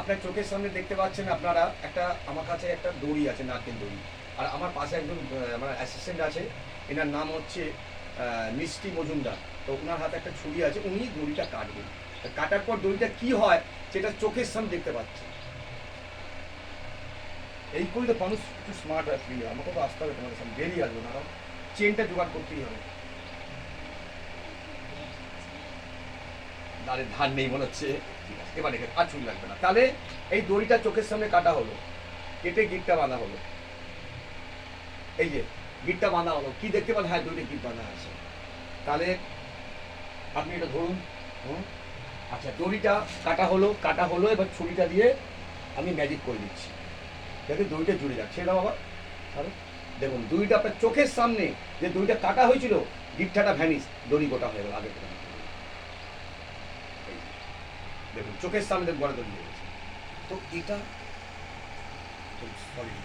আপনার চোখের সামনে দেখতে পাচ্ছেন আপনারা একটা আমার কাছে একটা দড়ি আছে, নারকেল দড়ি। আর আমার পাশে একজন আমার অ্যাসিস্ট্যান্ট আছে, এনার নাম হচ্ছে মিষ্টি মজুমদার। তো ওনার হাতে একটা ছুরি আছে, উনি দড়িটা কাটবেন। কাটার পর দড়িটা কি হয় সেটা চোখের সামনে দেখতে পাচ্ছে। এই করে তো মানুষ একটু স্মার্ট হয়, ফ্রি হয়। আমাকে তো আসতে হবে তোমাদের সামনে, ডেলি আসবো না, চেনটা জোগাড় করতেই হবে। দাঁড়ের ধার নেই মনে হচ্ছে। ঠিক আছে, এবার দেখে আর ছুরি লাগবে না। তাহলে এই দড়িটা চোখের সামনে কাটা হলো, কেটে গিটটা বাঁধা হলো। এই যে গিটটা বাঁধা হলো, কি দেখতে পান? হ্যাঁ, দড়িতে গিট বাঁধা আছে। তাহলে আপনি এটা ধরুন। হুম, আচ্ছা, দড়িটা কাটা হলো, এবার ছুরিটা দিয়ে আমি ম্যাজিক করে দিচ্ছি, দেখুন দড়িটা জুড়ে যাচ্ছে। এটা বাবা তাহলে দেখুন দড়িটা আপনার চোখের সামনে, যে দড়িটা কাটা হয়েছিল, গিট্টাটা ভ্যানিস, দড়ি গোটা হয়ে গেল আগে থেকে। দেখুন চোখের সামনে বড় দড়ি হয়ে গেছে। তো এটা সলিড